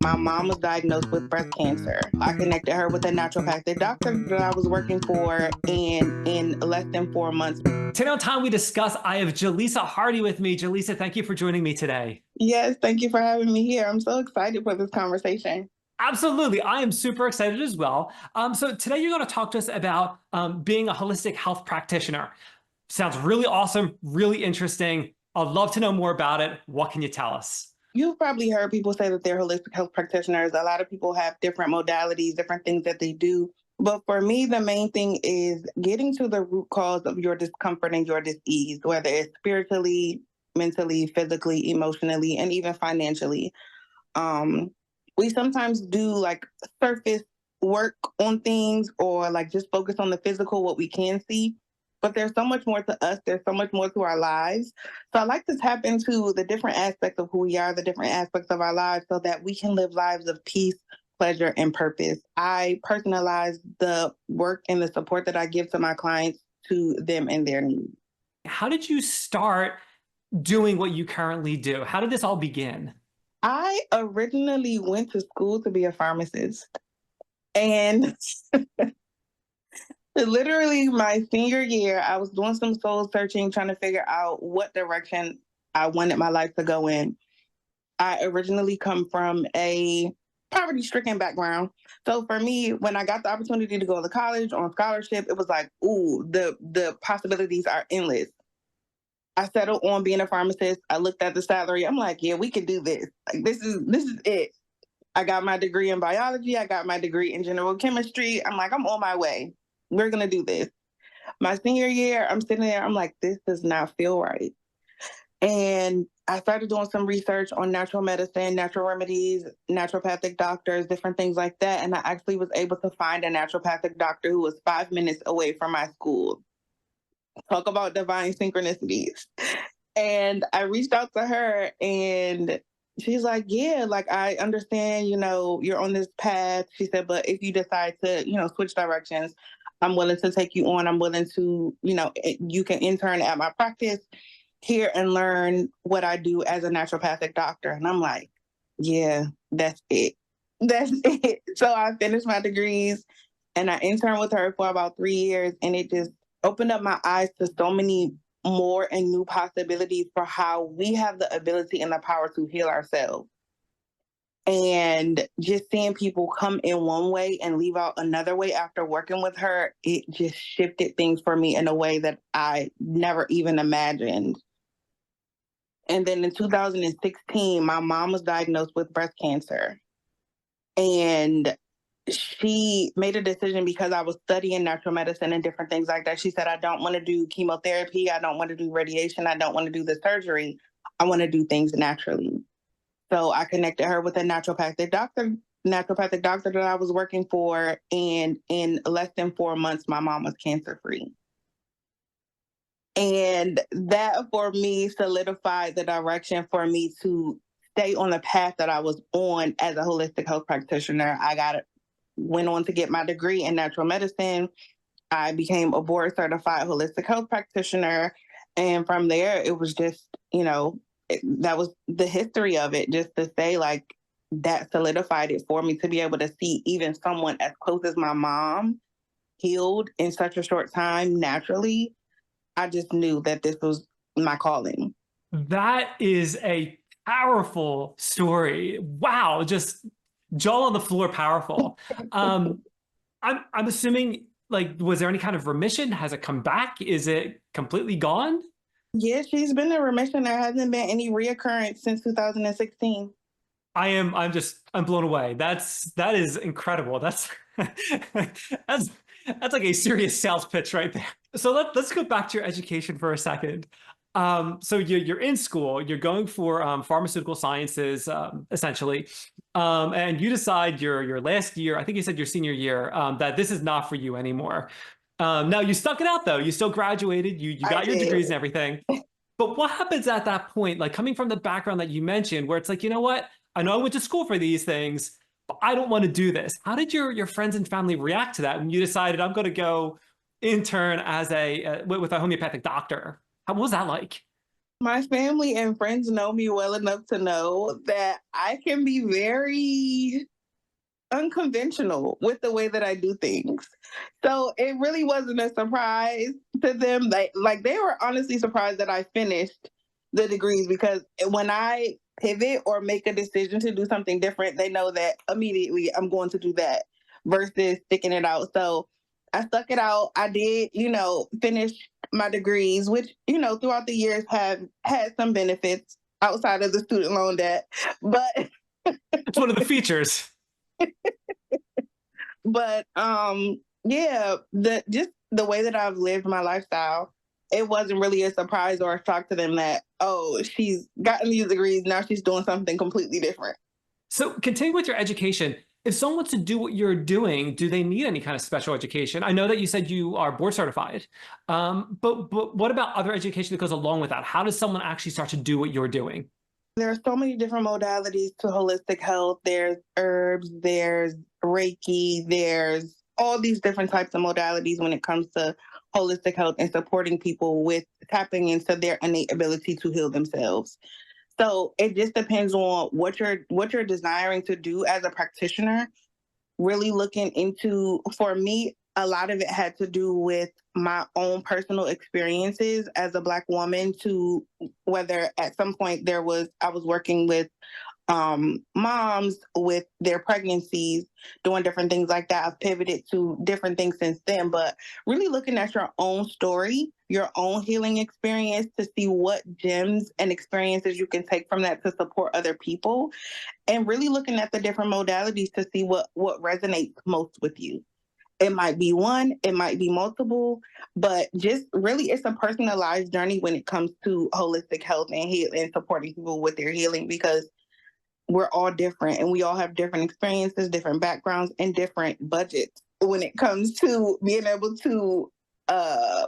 My mom was diagnosed with breast cancer. I connected her with a naturopathic doctor that I was working for, and in less than 4 months. Today on Time We Discuss, I have Jalisa Hardy with me. Jalisa, thank you for joining me today. Yes, thank you for having me here. I'm so excited for this conversation. Absolutely. I am super excited as well. So today you're going to talk to us about being a holistic health practitioner. Sounds really awesome, really interesting. I'd love to know more about it. What can you tell us? You've probably heard people say that they're holistic health practitioners. A lot of people have different modalities, different things that they do. But for me, the main thing is getting to the root cause of your discomfort and your disease, whether it's spiritually, mentally, physically, emotionally, and even financially. Um, we sometimes do like surface work on things or like just focus on the physical, what we can see. But there's so much more to us. There's so much more to our lives. So I like to tap into the different aspects of who we are, the different aspects of our lives so that we can live lives of peace, pleasure, and purpose. I personalize the work and the support that I give to my clients to them and their needs. How did you start doing what you currently do? How did this all begin? I originally went to school to be a pharmacist. And literally my senior year, I was doing some soul searching, trying to figure out what direction I wanted my life to go in. I originally come from a poverty-stricken background. So for me, when I got the opportunity to go to college on scholarship, it was like, ooh, the possibilities are endless. I settled on being a pharmacist. I looked at the salary. I'm like, yeah, we can do this. Like this is it. I got my degree in biology. I got my degree in general chemistry. I'm like, I'm on my way. We're going to do this. My senior year, I'm sitting there. I'm like, this does not feel right. And I started doing some research on natural medicine, natural remedies, naturopathic doctors, different things like that. And I actually was able to find a naturopathic doctor who was 5 minutes away from my school. Talk about divine synchronicities. And I reached out to her and she's like, yeah, like I understand, you're on this path. She said, but if you decide to, switch directions, I'm willing to take you on. I'm willing to, you can intern at my practice here and learn what I do as a naturopathic doctor. And I'm like, yeah, that's it. That's it. So I finished my degrees and I interned with her for about 3 years. And it just opened up my eyes to so many more and new possibilities for how we have the ability and the power to heal ourselves. And just seeing people come in one way and leave out another way after working with her, it just shifted things for me in a way that I never even imagined. And then in 2016, my mom was diagnosed with breast cancer. And she made a decision because I was studying natural medicine and different things like that. She said, I don't want to do chemotherapy. I don't want to do radiation. I don't want to do the surgery. I want to do things naturally. So I connected her with a naturopathic doctor that I was working for. And in less than 4 months, my mom was cancer free. And that for me solidified the direction for me to stay on the path that I was on as a holistic health practitioner. Went on to get my degree in natural medicine. I became a board certified holistic health practitioner. And from there, it was just, that was the history of it, just to say like that solidified it for me to be able to see even someone as close as my mom healed in such a short time naturally. I just knew that this was my calling. That is a powerful story. Wow, just jaw on the floor, powerful. Um, I'm assuming, like, was there any kind of remission? Has it come back? Is it completely gone? Yeah, she's been in remission. There hasn't been any reoccurrence since 2016. I'm blown away. That is incredible. That's that's like a serious sales pitch right there. So let's go back to your education for a second. So you're in school, you're going for pharmaceutical sciences, essentially, and you decide your last year, I think you said your senior year, that this is not for you anymore. Now you stuck it out though. You still graduated. You I got your did. degrees and everything. But what happens at that point, like coming from the background that you mentioned, where it's like, you know what? I know I went to school for these things, but I don't want to do this. How did your friends and family react to that when you decided I'm going to go intern as with a homeopathic doctor? What was that like? My family and friends know me well enough to know that I can be very unconventional with the way that I do things. So it really wasn't a surprise to them. They were honestly surprised that I finished the degrees because when I pivot or make a decision to do something different, they know that immediately I'm going to do that versus sticking it out. So I stuck it out. I did, finish my degrees, which, throughout the years have had some benefits outside of the student loan debt. But It's one of the features. But yeah, the way that I've lived my lifestyle, it wasn't really a surprise or a shock to them that, oh, she's gotten these degrees, now she's doing something completely different. So continue with your education. If someone wants to do what you're doing, do they need any kind of special education? I know that you said you are board certified, but what about other education that goes along with that? How does someone actually start to do what you're doing? There are so many different modalities to holistic health. There's herbs, there's Reiki, there's all these different types of modalities when it comes to holistic health and supporting people with tapping into their innate ability to heal themselves. So it just depends on what you're desiring to do as a practitioner. Really looking into, for me, a lot of it had to do with my own personal experiences as a Black woman, to whether at some point I was working with moms with their pregnancies, doing different things like that. I've pivoted to different things since then, but really looking at your own story, your own healing experience to see what gems and experiences you can take from that to support other people, and really looking at the different modalities to see what resonates most with you. It might be one, it might be multiple, but just really it's a personalized journey when it comes to holistic health and and supporting people with their healing, because we're all different and we all have different experiences, different backgrounds, and different budgets when it comes to being able to uh,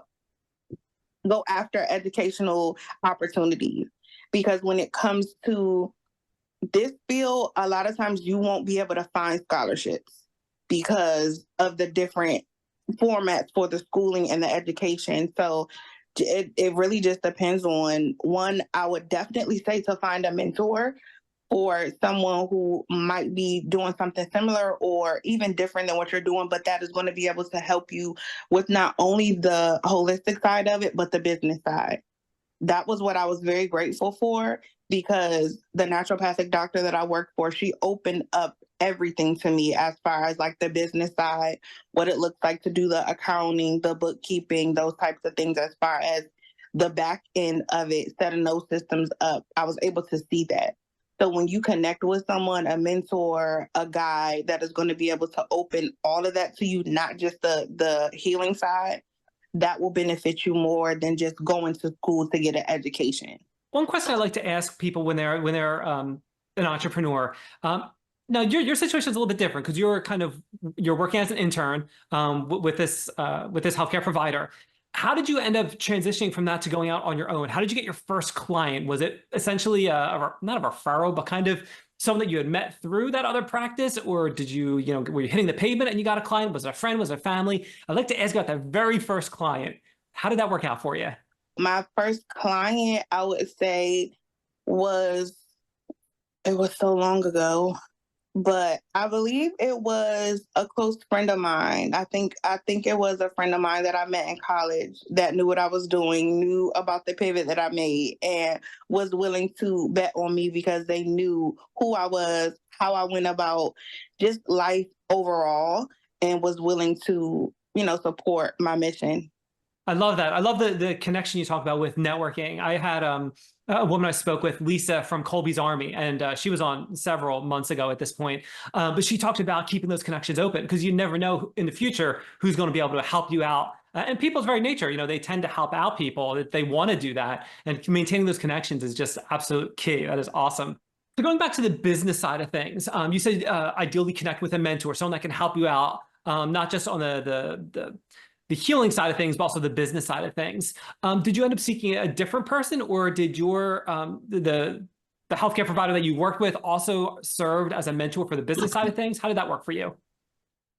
go after educational opportunities. Because when it comes to this field, a lot of times you won't be able to find scholarships because of the different formats for the schooling and the education. So it really just depends on one. I would definitely say to find a mentor or someone who might be doing something similar or even different than what you're doing, but that is going to be able to help you with not only the holistic side of it, but the business side. That was what I was very grateful for, because the naturopathic doctor that I worked for, she opened up everything to me as far as like the business side, what it looks like to do the accounting, the bookkeeping, those types of things, as far as the back end of it, setting those systems up. I was able to see that. So when you connect with someone, a mentor, a guide that is going to be able to open all of that to you, not just the healing side, that will benefit you more than just going to school to get an education. One question I like to ask people when they're an entrepreneur. Now your situation is a little bit different because you're working as an intern with this healthcare provider. How did you end up transitioning from that to going out on your own? How did you get your first client? Was it essentially not a referral, but kind of someone that you had met through that other practice, or did were you hitting the pavement and you got a client? Was it a friend? Was it a family? I'd like to ask about that very first client. How did that work out for you? My first client, I would say, was it was so long ago, but I believe it was a close friend of mine. I think it was a friend of mine that I met in college that knew what I was doing, knew about the pivot that I made, and was willing to bet on me because they knew who I was, how I went about just life overall, and was willing to, support my mission. I love that. I love the connection you talk about with networking. I had a woman I spoke with, Lisa from Colby's Army, and she was on several months ago at this point. But she talked about keeping those connections open because you never know in the future who's going to be able to help you out. And people's very nature, they tend to help out people if they want to do that. And maintaining those connections is just absolute key. That is awesome. So going back to the business side of things, you said ideally connect with a mentor, someone that can help you out, not just on the healing side of things, but also the business side of things. Did you end up seeking a different person, or did your the healthcare provider that you worked with also served as a mentor for the business side of things? How did that work for you?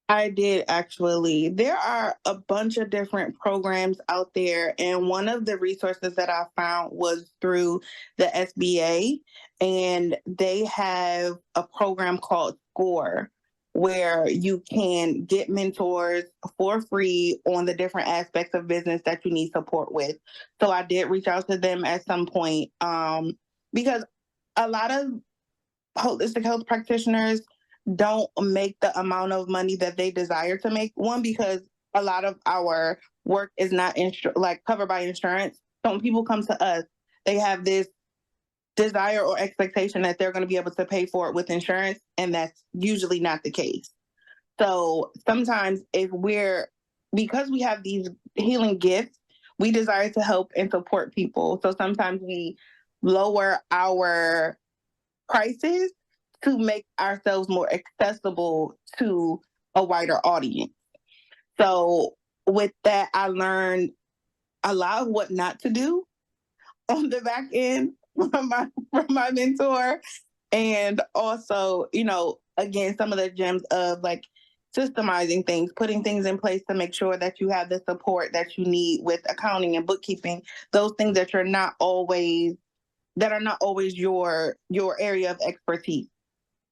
I did actually. There are a bunch of different programs out there, and one of the resources that I found was through the SBA, and they have a program called SCORE where you can get mentors for free on the different aspects of business that you need support with. So I did reach out to them at some point because a lot of holistic health practitioners don't make the amount of money that they desire to make. One, because a lot of our work is not like covered by insurance. So when people come to us, they have this desire or expectation that they're going to be able to pay for it with insurance, and that's usually not the case. So sometimes if we're because we have these healing gifts, we desire to help and support people. So sometimes we lower our prices to make ourselves more accessible to a wider audience. So with that, I learned a lot of what not to do on the back end from my mentor. And also, again, some of the gems of like systemizing things, putting things in place to make sure that you have the support that you need with accounting and bookkeeping, those things that are not always your area of expertise.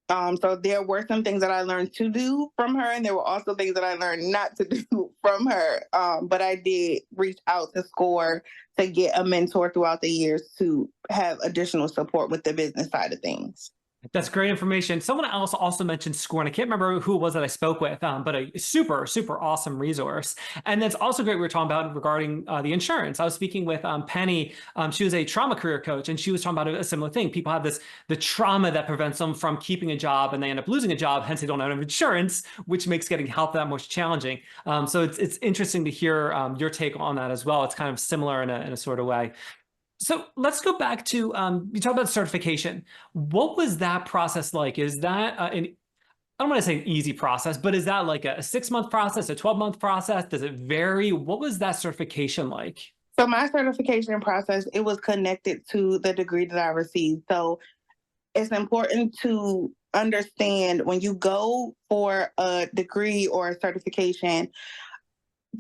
So there were some things that I learned to do from her, and there were also things that I learned not to do from her. But I did reach out to SCORE to get a mentor throughout the years to have additional support with the business side of things. That's great information. Someone else also mentioned SCORE, and I can't remember who it was that I spoke with, but a super, super awesome resource. And that's also great we were talking about regarding the insurance. I was speaking with Penny. She was a trauma career coach, and she was talking about a similar thing. People have the trauma that prevents them from keeping a job, and they end up losing a job, hence they don't have insurance, which makes getting help that much challenging. So it's interesting to hear your take on that as well. It's kind of similar in a sort of way. So let's go back to you talk about certification. What was that process like? Is that I don't want to say an easy process, but is that like a 6-month process, a 12-month process? Does it vary? What was that certification like? So my certification process, it was connected to the degree that I received. So it's important to understand when you go for a degree or a certification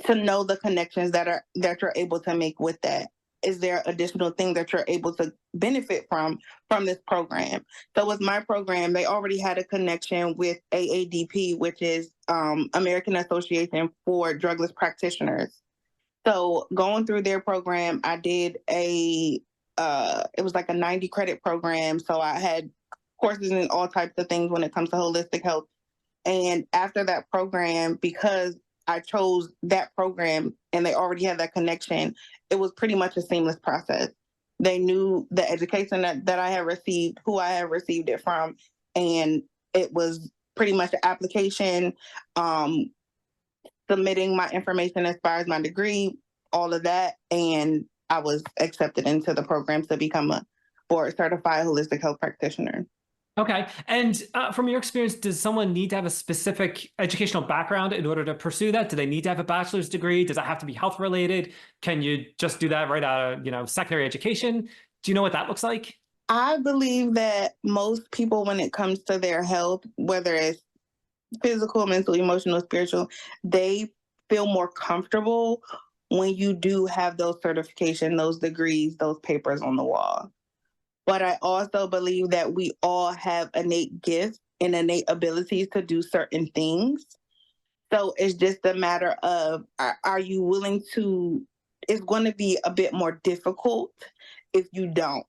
to know the connections that you're able to make with that. Is there additional thing that you're able to benefit from this program? So with my program, they already had a connection with AADP, which is American Association for Drugless Practitioners. So going through their program, I did it was like a 90 credit program. So I had courses in all types of things when it comes to holistic health. And after that program, because I chose that program and they already had that connection, it was pretty much a seamless process. They knew the education that I had received, who I had received it from, and it was pretty much an application, submitting my information as far as my degree, all of that, and I was accepted into the program to become a board certified holistic health practitioner. Okay. And from your experience, does someone need to have a specific educational background in order to pursue that? Do they need to have a bachelor's degree? Does it have to be health related? Can you just do that right out of, secondary education? Do you know what that looks like? I believe that most people, when it comes to their health, whether it's physical, mental, emotional, spiritual, they feel more comfortable when you do have those certifications, those degrees, those papers on the wall. But I also believe that we all have innate gifts and innate abilities to do certain things. So it's just a matter of are you willing to, it's going to be a bit more difficult if you don't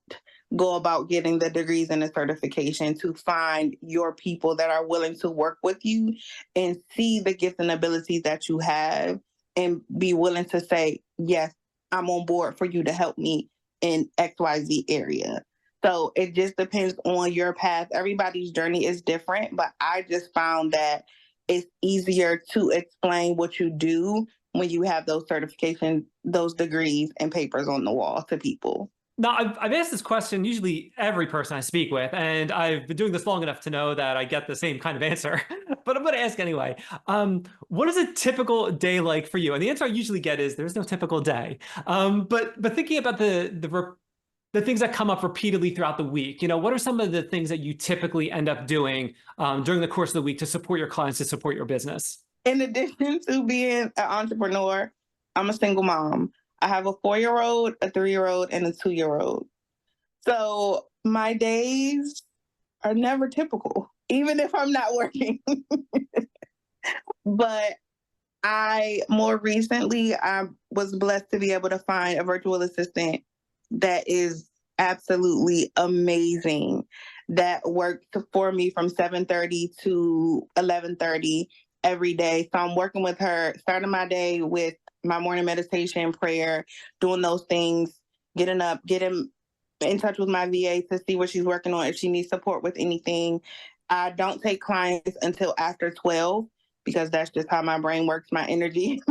go about getting the degrees and the certification to find your people that are willing to work with you and see the gifts and abilities that you have and be willing to say, yes, I'm on board for you to help me in XYZ area. So it just depends on your path. Everybody's journey is different, but I just found that it's easier to explain what you do when you have those certifications, those degrees and papers on the wall to people. Now, I've asked this question usually every person I speak with, and I've been doing this long enough to know that I get the same kind of answer, but I'm going to ask anyway. What is a typical day like for you? And the answer I usually get is there's no typical day. But thinking about the things that come up repeatedly throughout the week, what are some of the things that you typically end up doing during the course of the week to support your clients, to support your business? in addition to being an entrepreneur, I'm a single mom. I have a 4-year-old, a 3-year-old, and a 2-year-old. So my days are never typical, even if I'm not working. But I more recently I was blessed to be able to find a virtual assistant that is absolutely amazing, that works for me from 7:30 to 11:30 every day. So I'm working with her, starting my day with my morning meditation, prayer, doing those things, getting up, getting in touch with my VA to see what she's working on, if she needs support with anything. I don't take clients until after 12 because that's just how my brain works, my energy.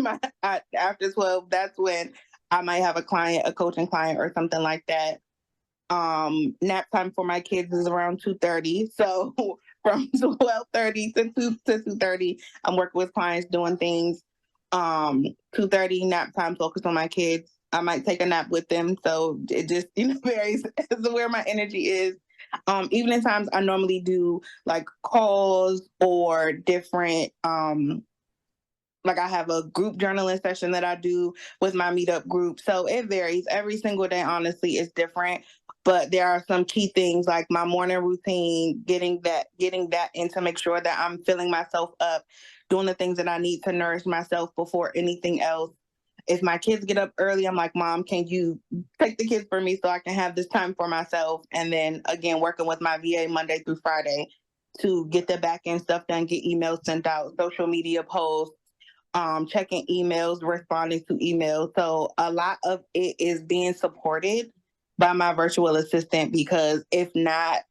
After 12, that's when I might have a client, a coaching client or something like that. Nap time for my kids is around 2:30. So from 12:30 to 2:30, I'm working with clients doing things. 2:30 nap time, focus on my kids. I might take a nap with them. So it just varies as to where my energy is. Evening times I normally do like calls or different like I have a group journaling session that I do with my meetup group. So it varies. Every single day, honestly, is different. But there are some key things like my morning routine, getting that in to make sure that I'm filling myself up, doing the things that I need to nourish myself before anything else. If my kids get up early, I'm like, Mom, can you take the kids for me so I can have this time for myself? And then again, working with my VA Monday through Friday to get the back end stuff done, get emails sent out, social media posts, checking emails, responding to emails. So a lot of it is being supported by my virtual assistant because if not,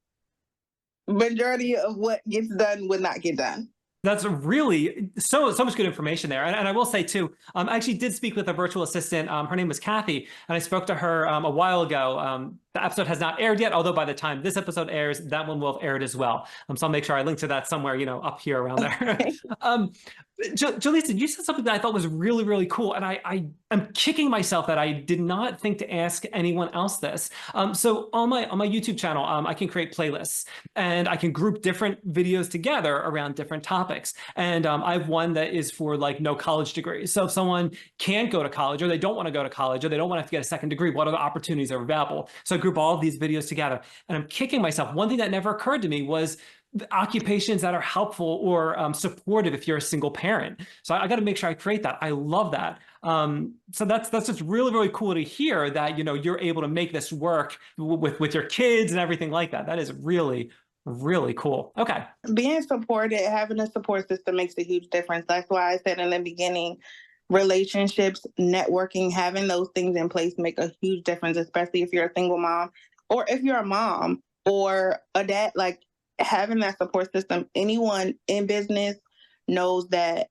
majority of what gets done would not get done. That's really so much good information there. And I will say too, I actually did speak with a virtual assistant. Her name was Kathy, and I spoke to her a while ago. The episode has not aired yet, although by the time this episode airs, that one will have aired as well. So I'll make sure I link to that somewhere, up here around there. Jalisa, you said something that I thought was really, really cool. And I am kicking myself that I did not think to ask anyone else this. So on my YouTube channel, I can create playlists and I can group different videos together around different topics. And I have one that is for like no college degrees. So if someone can't go to college or they don't want to go to college or they don't want to have to get a second degree, what other opportunities are available? So I group all of these videos together and I'm kicking myself. One thing that never occurred to me was the occupations that are helpful or supportive if you're a single parent. So I got to make sure I create that. I love that. So that's just really, really cool to hear that, you're able to make this work with your kids and everything like that. That is really, really cool. Okay. Being supported, having a support system makes a huge difference. That's why I said in the beginning, relationships, networking, having those things in place make a huge difference, especially if you're a single mom or if you're a mom or a dad. Like having that support system, anyone in business knows that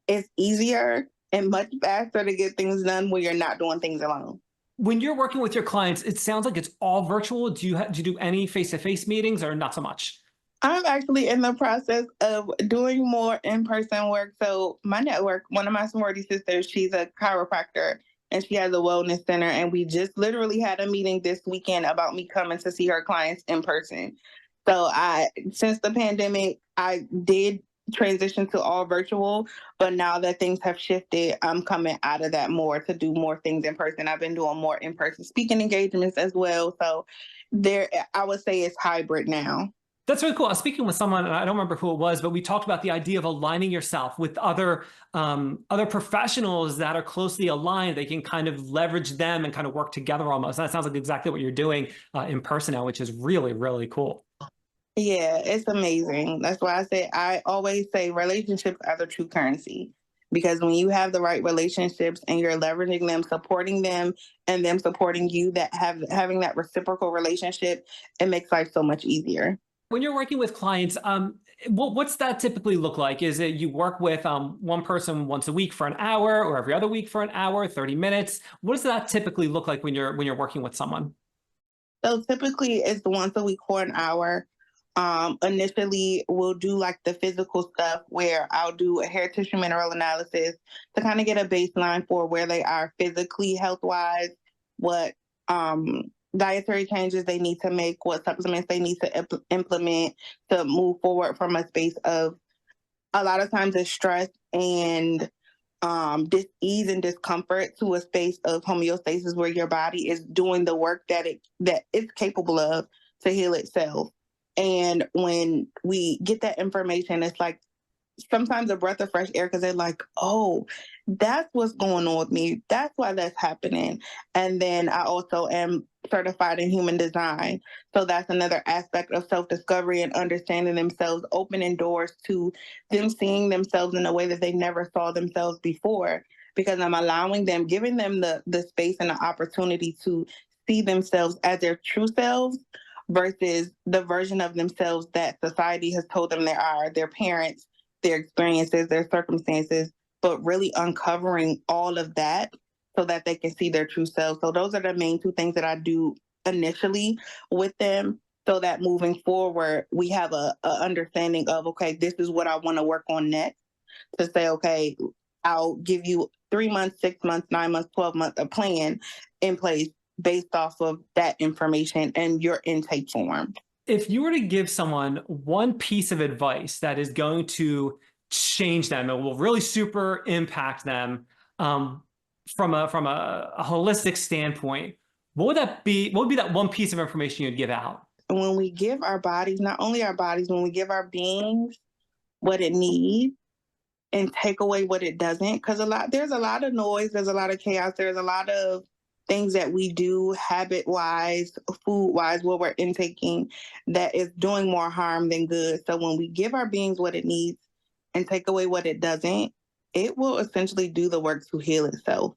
it's easier and much faster to get things done when you're not doing things alone. When you're working with your clients, it sounds like it's all virtual. Do you do any face-to-face meetings or not so much? I'm actually in the process of doing more in-person work. So my network, one of my sorority sisters, she's a chiropractor and she has a wellness center. And we just literally had a meeting this weekend about me coming to see her clients in person. So since the pandemic, I did transition to all virtual, but now that things have shifted, I'm coming out of that more to do more things in person. I've been doing more in-person speaking engagements as well. So I would say it's hybrid now. That's really cool. I was speaking with someone, and I don't remember who it was, but we talked about the idea of aligning yourself with other professionals that are closely aligned. They can kind of leverage them and kind of work together almost. And that sounds like exactly what you're doing in person now, which is really, really cool. Yeah, it's amazing. That's why I always say relationships are the true currency. Because when you have the right relationships and you're leveraging them, supporting them, and them supporting you, having that reciprocal relationship, it makes life so much easier. When you're working with clients, what's that typically look like? Is it you work with one person once a week for an hour or every other week for an hour, 30 minutes? What does that typically look like when you're working with someone? So typically it's once a week for an hour. Initially, we'll do like the physical stuff where I'll do a hair tissue mineral analysis to kind of get a baseline for where they are physically health wise, what dietary changes they need to make, what supplements they need to implement to move forward from a space of a lot of times it's stress and dis-ease and discomfort to a space of homeostasis where your body is doing the work that it's capable of to heal itself. And when we get that information, it's like sometimes a breath of fresh air because they're like, oh, that's what's going on with me. That's why that's happening. And then I also am certified in human design. So that's another aspect of self discovery and understanding themselves, opening doors to them seeing themselves in a way that they never saw themselves before. Because I'm allowing them, giving them the space and the opportunity to see themselves as their true selves versus the version of themselves that society has told them they are, their parents, their experiences, their circumstances, but really uncovering all of that so that they can see their true self. So those are the main two things that I do initially with them so that moving forward, we have a understanding of, okay, this is what I want to work on next to say, okay, I'll give you 3 months, 6 months, 9 months, 12 months, a plan in place based off of that information and your intake form. If you were to give someone one piece of advice that is going to change them, it will really super impact them from a holistic standpoint, what would that be? What would be that one piece of information you'd give out? When we give our bodies, not only our bodies, when we give our beings what it needs and take away what it doesn't, because there's a lot of noise, there's a lot of chaos, there's a lot of things that we do habit wise, food wise, what we're intaking that is doing more harm than good. So when we give our beings what it needs and take away what it doesn't, it will essentially do the work to heal itself.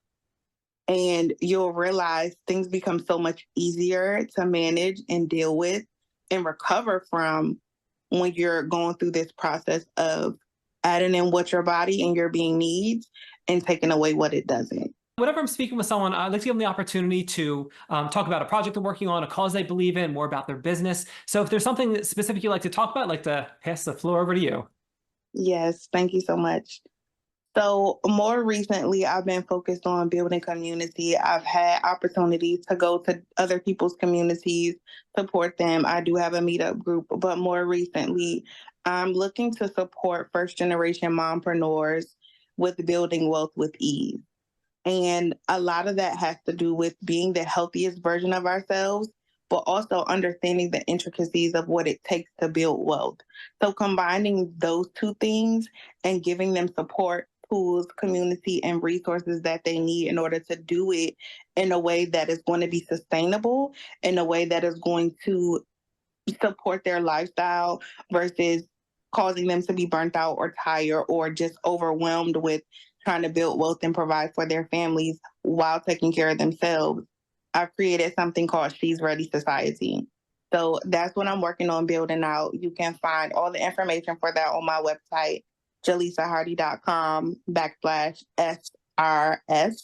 And you'll realize things become so much easier to manage and deal with and recover from when you're going through this process of adding in what your body and your being needs and taking away what it doesn't. Whenever I'm speaking with someone, I'd like to give them the opportunity to talk about a project they're working on, a cause they believe in, more about their business. So if there's something specific you'd like to talk about, I'd like to pass the floor over to you. Yes, thank you so much. So more recently, I've been focused on building community. I've had opportunities to go to other people's communities, support them. I do have a meetup group, but more recently, I'm looking to support first generation mompreneurs with building wealth with ease. And a lot of that has to do with being the healthiest version of ourselves, but also understanding the intricacies of what it takes to build wealth. So combining those two things and giving them support, tools, community, and resources that they need in order to do it in a way that is going to be sustainable, in a way that is going to support their lifestyle versus causing them to be burnt out or tired or just overwhelmed with trying to build wealth and provide for their families while taking care of themselves. I've created something called She's Ready Society. So that's what I'm working on building out. You can find all the information for that on my website, jalisahardy.com/SRS,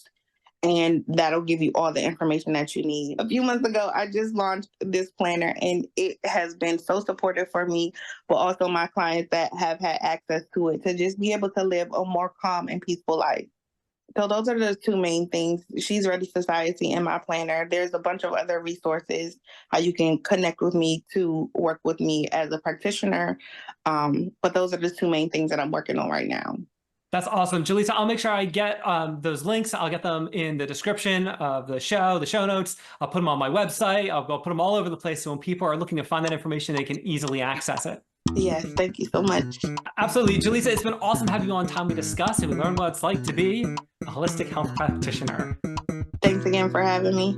and that'll give you all the information that you need. A few months ago, I just launched this planner and it has been so supportive for me, but also my clients that have had access to it to just be able to live a more calm and peaceful life. So those are the two main things, She's Ready Society and my planner. There's a bunch of other resources, how you can connect with me to work with me as a practitioner. But those are the two main things that I'm working on right now. That's awesome. Jalisa, I'll make sure I get those links. I'll get them in the description of the show notes. I'll put them on my website. I'll put them all over the place. So when people are looking to find that information, they can easily access it. Yes, thank you so much. Absolutely. Jalisa, it's been awesome having you on Time We Discuss, and we learned what it's like to be a holistic health practitioner. Thanks again for having me.